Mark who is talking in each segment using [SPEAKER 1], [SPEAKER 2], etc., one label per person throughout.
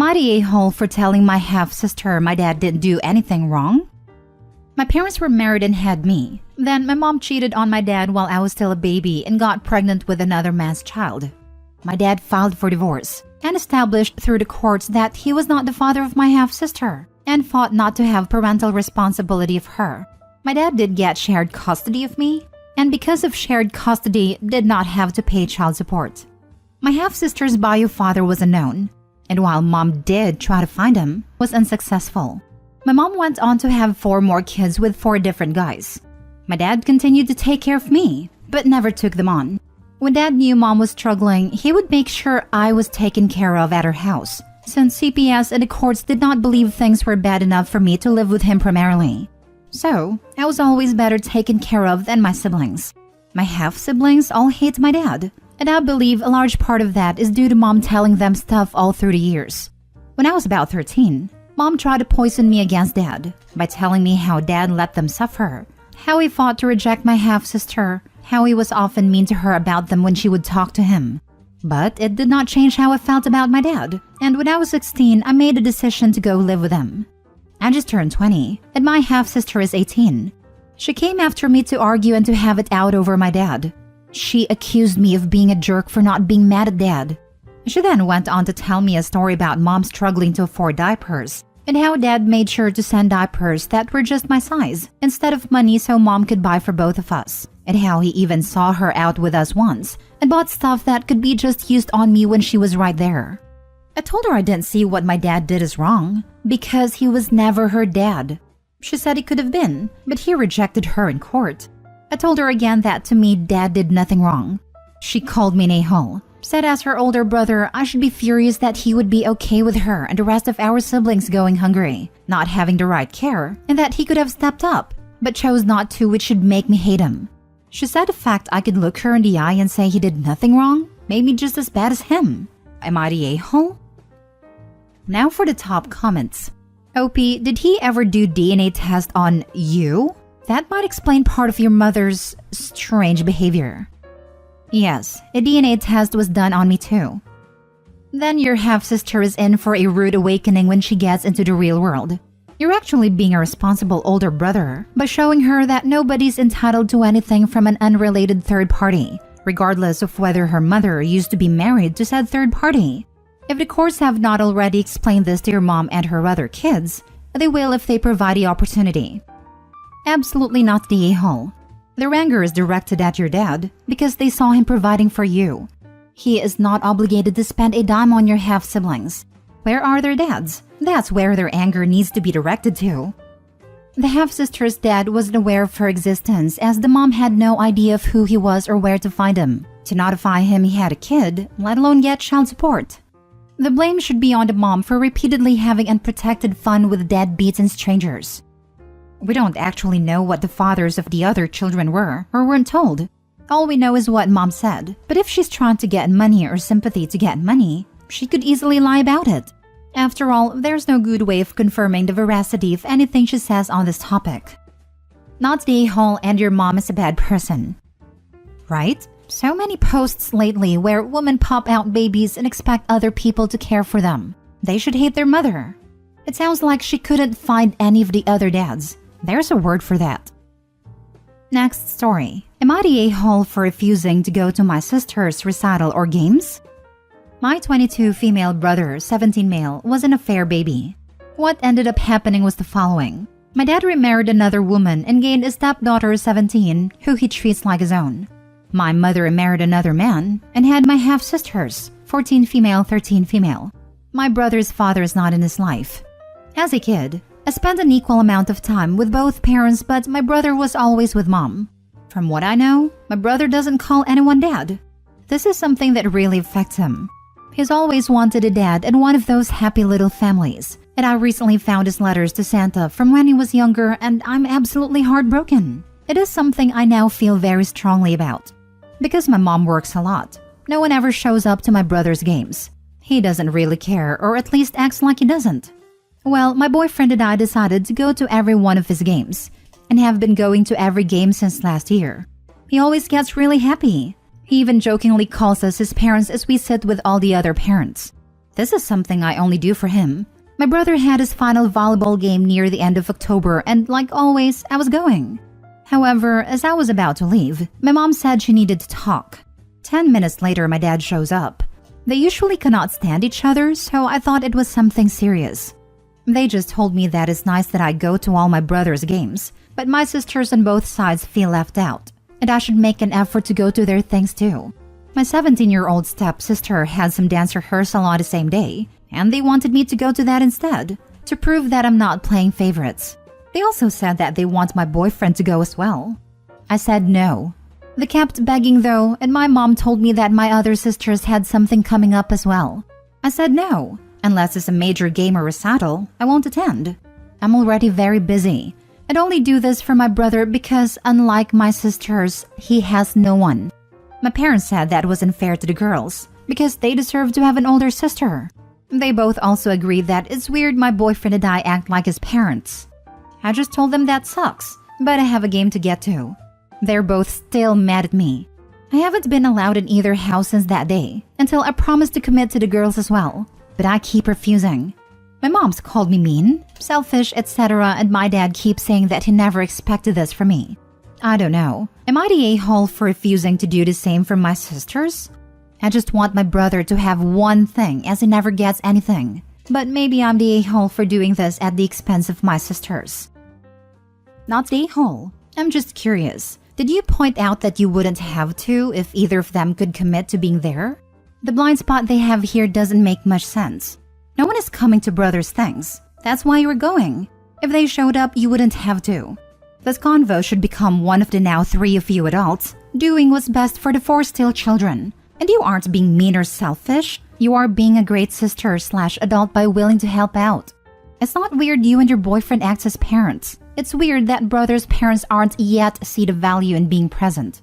[SPEAKER 1] I the a-hole for telling my half-sister my dad didn't do anything wrong? My parents were married and had me. Then my mom cheated on my dad while I was still a baby and got pregnant with another man's child. My dad filed for divorce and established through the courts that he was not the father of my half-sister and fought not to have parental responsibility of her. My dad did get shared custody of me, and because of shared custody, did not have to pay child support. My half-sister's bio father was unknown, and while mom did try to find him, was unsuccessful. My mom went on to have 4 more kids with 4 different guys. My dad continued to take care of me, but never took them on. When dad knew mom was struggling, he would make sure I was taken care of at her house, since CPS and the courts did not believe things were bad enough for me to live with him primarily. So, I was always better taken care of than my siblings. My half-siblings all hate my dad, and I believe a large part of that is due to mom telling them stuff all through the years. When I was about 13, mom tried to poison me against dad by telling me how dad let them suffer, how he fought to reject my half-sister, how he was often mean to her about them when she would talk to him. But it did not change how I felt about my dad, and when I was 16, I made a decision to go live with him. I just turned 20, and my half-sister is 18. She came after me to argue and to have it out over my dad. She accused me of being a jerk for not being mad at dad. She then went on to tell me a story about mom struggling to afford diapers, and how dad made sure to send diapers that were just my size, instead of money so mom could buy for both of us, and how he even saw her out with us once, and bought stuff that could be just used on me when she was right there. I told her I didn't see what my dad did as wrong, because he was never her dad. She said he could have been, but he rejected her in court. I told her again that to me, dad did nothing wrong. She called me an a-hole, said as her older brother I should be furious that he would be okay with her and the rest of our siblings going hungry, not having the right care, and that he could have stepped up, but chose not to, which should make me hate him. She said the fact I could look her in the eye and say he did nothing wrong made me just as bad as him. Am I the a-hole? Now for the top comments. OP, did he ever do DNA test on you? That might explain part of your mother's strange behavior. Yes, a DNA test was done on me too. Then your half-sister is in for a rude awakening when she gets into the real world. You're actually being a responsible older brother by showing her that nobody's entitled to anything from an unrelated third party, regardless of whether her mother used to be married to said third party. If the courts have not already explained this to your mom and her other kids, they will if they provide the opportunity. Absolutely not the a-hole. Their anger is directed at your dad because they saw him providing for you. He is not obligated to spend a dime on your half-siblings. Where are their dads? That's where their anger needs to be directed to. The half-sister's dad wasn't aware of her existence as the mom had no idea of who he was or where to find him, to notify him he had a kid, let alone get child support. The blame should be on the mom for repeatedly having unprotected fun with deadbeats and strangers. We don't actually know what the fathers of the other children were or weren't told. All we know is what mom said, but if she's trying to get money or sympathy to get money, she could easily lie about it. After all, there's no good way of confirming the veracity of anything she says on this topic. Not the a-hole and your mom is a bad person. Right? So many posts lately where women pop out babies and expect other people to care for them. They should hate their mother. It sounds like she couldn't find any of the other dads. There's a word for that. Next story. Am I the a-hole for refusing to go to my sister's recital or games? My 22 female brother, 17 male, was an affair baby. What ended up happening was the following. My dad remarried another woman and gained a stepdaughter, 17, who he treats like his own. My mother married another man and had my half-sisters, 14 female, 13 female. My brother's father is not in his life. As a kid, I spent an equal amount of time with both parents, but my brother was always with mom. From what I know, my brother doesn't call anyone dad. This is something that really affects him. He's always wanted a dad and one of those happy little families. And I recently found his letters to Santa from when he was younger, and I'm absolutely heartbroken. It is something I now feel very strongly about. Because my mom works a lot, no one ever shows up to my brother's games. He doesn't really care, or at least acts like he doesn't. Well, my boyfriend and I decided to go to every one of his games, and have been going to every game since last year. He always gets really happy. He even jokingly calls us his parents as we sit with all the other parents. This is something I only do for him. My brother had his final volleyball game near the end of October, and like always, I was going. However, as I was about to leave, my mom said she needed to talk. 10 minutes later, my dad shows up. They usually cannot stand each other, so I thought it was something serious. They just told me that it's nice that I go to all my brother's games, but my sisters on both sides feel left out, and I should make an effort to go to their things too. My 17-year-old stepsister had some dance rehearsal on the same day, and they wanted me to go to that instead, to prove that I'm not playing favorites. They also said that they want my boyfriend to go as well. I said no. They kept begging though, and my mom told me that my other sisters had something coming up as well. I said no. Unless it's a major game or recital, I won't attend. I'm already very busy. I'd only do this for my brother because, unlike my sisters, he has no one. My parents said that was unfair to the girls because they deserve to have an older sister. They both also agreed that it's weird my boyfriend and I act like his parents. I just told them that sucks, but I have a game to get to. They're both still mad at me. I haven't been allowed in either house since that day, until I promised to commit to the girls as well, but I keep refusing. My mom's called me mean, selfish, etc., and my dad keeps saying that he never expected this from me. I don't know. Am I the a-hole for refusing to do the same for my sisters? I just want my brother to have one thing as he never gets anything. But maybe I'm the a-hole for doing this at the expense of my sisters. Not the a-hole. I'm just curious. Did you point out that you wouldn't have to if either of them could commit to being there? The blind spot they have here doesn't make much sense. No one is coming to brothers' things. That's why you're going. If they showed up, you wouldn't have to. This convo should become one of the now 3 of you adults doing what's best for the 4 still children. And you aren't being mean or selfish. You are being a great sister/adult by willing to help out. It's not weird you and your boyfriend act as parents. It's weird that brothers' parents aren't yet see the value in being present.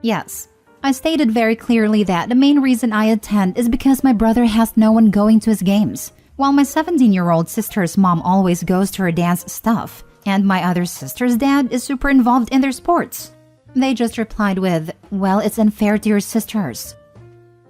[SPEAKER 1] Yes, I stated very clearly that the main reason I attend is because my brother has no one going to his games, while my 17-year-old sister's mom always goes to her dance stuff, and my other sister's dad is super involved in their sports. They just replied with, well, it's unfair to your sisters.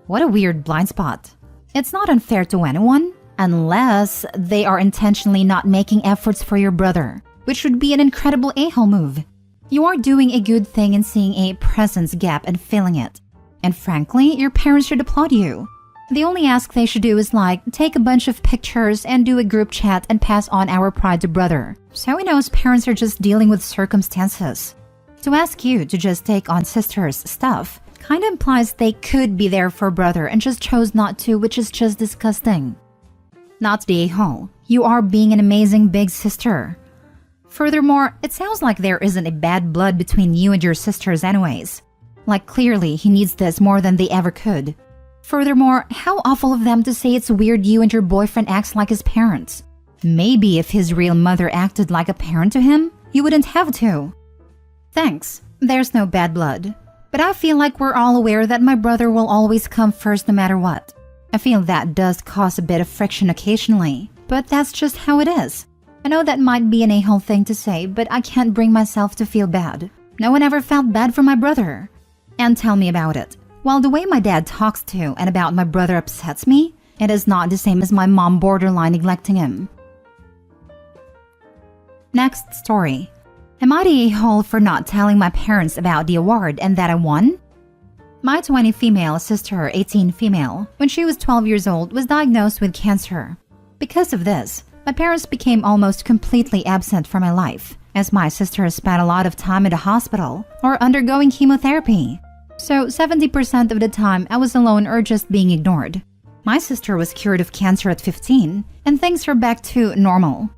[SPEAKER 1] What a weird blind spot. It's not unfair to anyone, unless they are intentionally not making efforts for your brother, which would be an incredible a-hole move. You are doing a good thing in seeing a presence gap and filling it. And frankly, your parents should applaud you. The only ask they should do is take a bunch of pictures and do a group chat and pass on our pride to brother, so he knows parents are just dealing with circumstances. To ask you to just take on sister's stuff kinda implies they could be there for brother and just chose not to, which is just disgusting. Not the a-hole. You are being an amazing big sister. Furthermore, it sounds like there isn't a bad blood between you and your sisters anyways. Clearly, he needs this more than they ever could. Furthermore, how awful of them to say it's weird you and your boyfriend acts like his parents. Maybe if his real mother acted like a parent to him, you wouldn't have to. Thanks. There's no bad blood. But I feel like we're all aware that my brother will always come first no matter what. I feel that does cause a bit of friction occasionally, but that's just how it is. I know that might be an a-hole thing to say, but I can't bring myself to feel bad. No one ever felt bad for my brother. And tell me about it. While the way my dad talks to and about my brother upsets me, it is not the same as my mom borderline neglecting him. Next story. Am I the a-hole for not telling my parents about the award and that I won? My 20 female sister, 18 female, when she was 12 years old, was diagnosed with cancer. Because of this, my parents became almost completely absent from my life, as my sister spent a lot of time in the hospital or undergoing chemotherapy. So 70% of the time I was alone or just being ignored. My sister was cured of cancer at 15, and things are back to normal.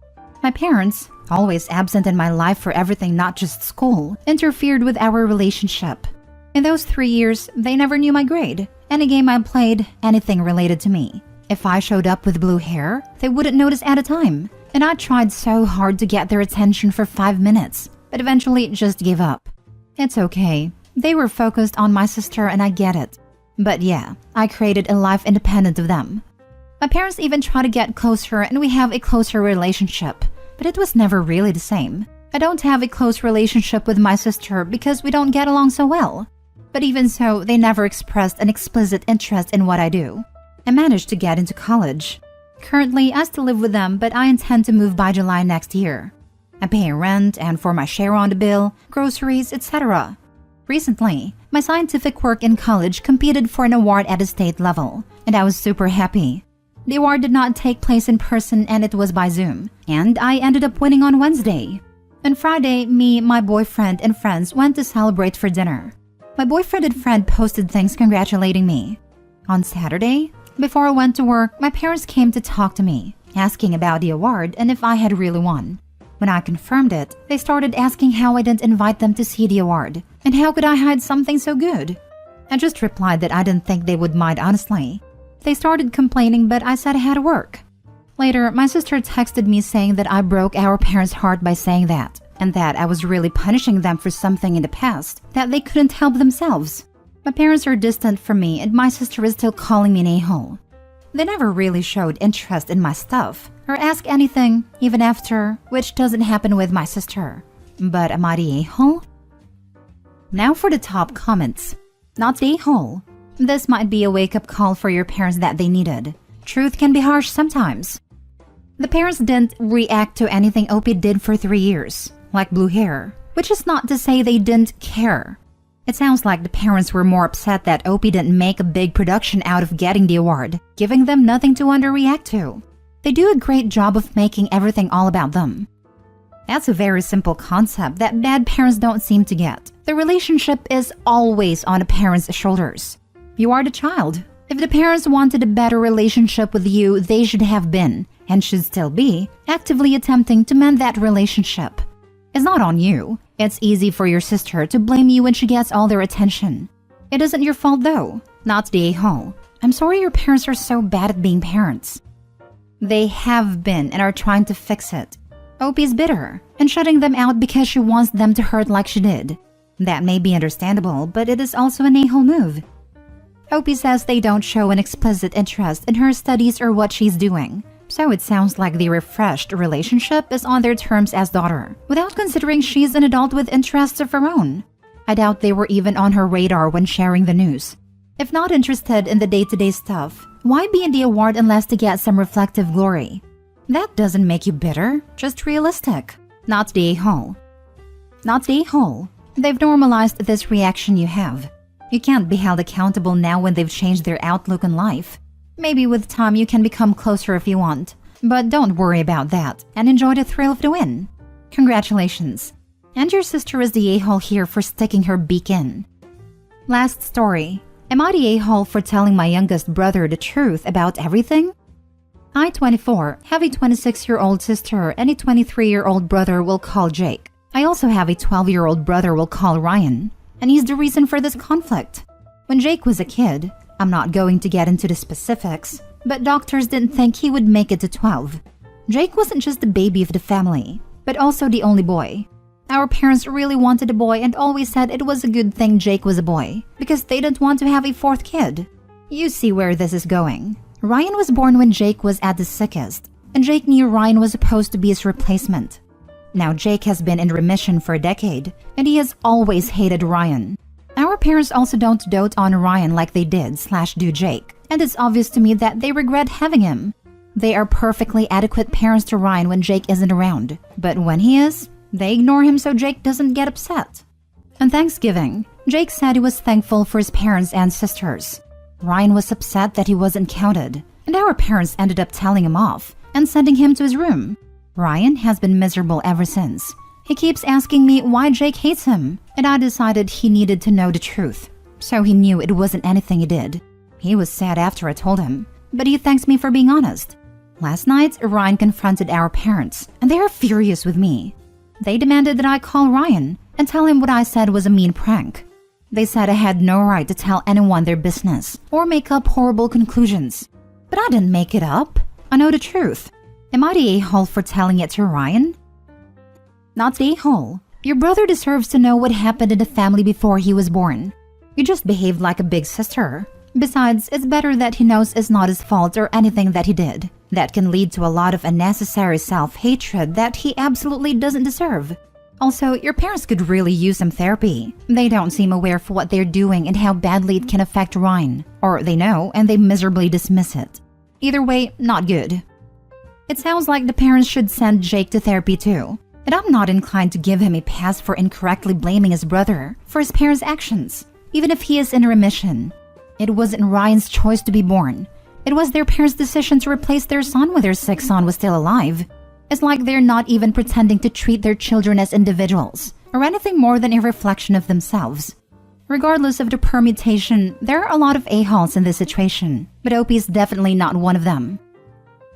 [SPEAKER 1] My parents, always absent in my life for everything not just school, interfered with our relationship. In those 3 years, they never knew my grade, any game I played, anything related to me. If I showed up with blue hair, they wouldn't notice at a time, and I tried so hard to get their attention for 5 minutes, but eventually just gave up. It's okay. They were focused on my sister and I get it. But yeah, I created a life independent of them. My parents even tried to get closer and we have a closer relationship, but it was never really the same. I don't have a close relationship with my sister because we don't get along so well. But even so, they never expressed an explicit interest in what I do. I managed to get into college. Currently, I still live with them, but I intend to move by July next year. I pay rent and for my share on the bill, groceries, etc. Recently, my scientific work in college competed for an award at the state level, and I was super happy. The award did not take place in person and it was by Zoom, and I ended up winning on Wednesday. On Friday, me, my boyfriend, and friends went to celebrate for dinner. My boyfriend and friend posted things congratulating me. On Saturday, before I went to work, my parents came to talk to me, asking about the award and if I had really won. When I confirmed it, they started asking how I didn't invite them to see the award, and how could I hide something so good? I just replied that I didn't think they would mind honestly. They started complaining, but I said I had to work. Later, my sister texted me saying that I broke our parents' heart by saying that, and that I was really punishing them for something in the past that they couldn't help themselves. My parents are distant from me and my sister is still calling me an a-hole. They never really showed interest in my stuff or ask anything, even after, which doesn't happen with my sister. But am I the a-hole? Now for the top comments. Not the a-hole. This might be a wake-up call for your parents that they needed. Truth can be harsh sometimes. The parents didn't react to anything Opie did for 3 years, like blue hair, which is not to say they didn't care. It sounds like the parents were more upset that Opie didn't make a big production out of getting the award, giving them nothing to underreact to. They do a great job of making everything all about them. That's a very simple concept that bad parents don't seem to get. The relationship is always on a parent's shoulders. You are the child. If the parents wanted a better relationship with you, they should have been, and should still be, actively attempting to mend that relationship. It's not on you. It's easy for your sister to blame you when she gets all their attention. It isn't your fault though, not the a-hole. I'm sorry your parents are so bad at being parents. They have been and are trying to fix it. Opie's bitter and shutting them out because she wants them to hurt like she did. That may be understandable, but it is also an a-hole move. Opie says they don't show an explicit interest in her studies or what she's doing. So it sounds like the refreshed relationship is on their terms as daughter, without considering she's an adult with interests of her own. I doubt they were even on her radar when sharing the news. If not interested in the day-to-day stuff, why be in the award unless to get some reflective glory? That doesn't make you bitter, just realistic. Not the a-hole. Not the a-hole. They've normalized this reaction you have. You can't be held accountable now when they've changed their outlook on life. Maybe with time you can become closer if you want, but don't worry about that and enjoy the thrill of the win. Congratulations. And your sister is the a-hole here for sticking her beak in. Last story. Am I the a-hole for telling my youngest brother the truth about everything? I, 24, have a 26-year-old sister and a 23-year-old brother we'll call Jake. I also have a 12-year-old brother we'll call Ryan, and he's the reason for this conflict. When Jake was a kid, I'm not going to get into the specifics, but doctors didn't think he would make it to 12. Jake wasn't just the baby of the family, but also the only boy. Our parents really wanted a boy and always said it was a good thing Jake was a boy, because they didn't want to have a fourth kid. You see where this is going. Ryan was born when Jake was at the sickest, and Jake knew Ryan was supposed to be his replacement. Now Jake has been in remission for a decade, and he has always hated Ryan. Our parents also don't dote on Ryan like they did/do Jake, and it's obvious to me that they regret having him. They are perfectly adequate parents to Ryan when Jake isn't around, but when he is, they ignore him so Jake doesn't get upset. On Thanksgiving, Jake said he was thankful for his parents and sisters. Ryan was upset that he wasn't counted, and our parents ended up telling him off and sending him to his room. Ryan has been miserable ever since. He keeps asking me why Jake hates him, and I decided he needed to know the truth. So he knew it wasn't anything he did. He was sad after I told him, but he thanks me for being honest. Last night, Ryan confronted our parents, and they are furious with me. They demanded that I call Ryan and tell him what I said was a mean prank. They said I had no right to tell anyone their business or make up horrible conclusions. But I didn't make it up. I know the truth. Am I the a-hole for telling it to Ryan? Not the a-hole. Your brother deserves to know what happened in the family before he was born. You just behaved like a big sister. Besides, it's better that he knows it's not his fault or anything that he did. That can lead to a lot of unnecessary self-hatred that he absolutely doesn't deserve. Also, your parents could really use some therapy. They don't seem aware of what they're doing and how badly it can affect Ryan. Or they know and they miserably dismiss it. Either way, not good. It sounds like the parents should send Jake to therapy too. And I'm not inclined to give him a pass for incorrectly blaming his brother for his parents' actions, even if he is in remission. It wasn't Ryan's choice to be born. It was their parents' decision to replace their son when their sick son was still alive. It's like they're not even pretending to treat their children as individuals, or anything more than a reflection of themselves. Regardless of the permutation, there are a lot of a-holes in this situation, but Opie is definitely not one of them.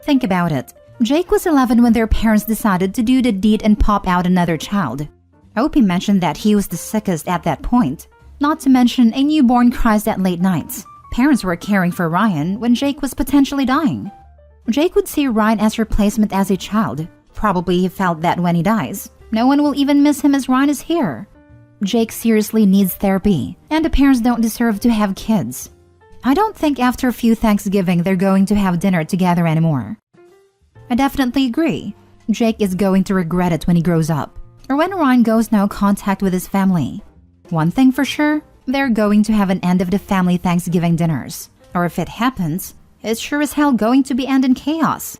[SPEAKER 1] Think about it. Jake was 11 when their parents decided to do the deed and pop out another child. Opie mentioned that he was the sickest at that point, not to mention a newborn cries at late nights. Parents were caring for Ryan when Jake was potentially dying. Jake would see Ryan as replacement as a child. Probably he felt that when he dies, no one will even miss him as Ryan is here. Jake seriously needs therapy, and the parents don't deserve to have kids. I don't think after a few Thanksgiving they're going to have dinner together anymore. I definitely agree. Jake is going to regret it when he grows up, or when Ryan goes no contact with his family. One thing for sure, they're going to have an end of the family Thanksgiving dinners. Or if it happens, it's sure as hell going to be end in chaos.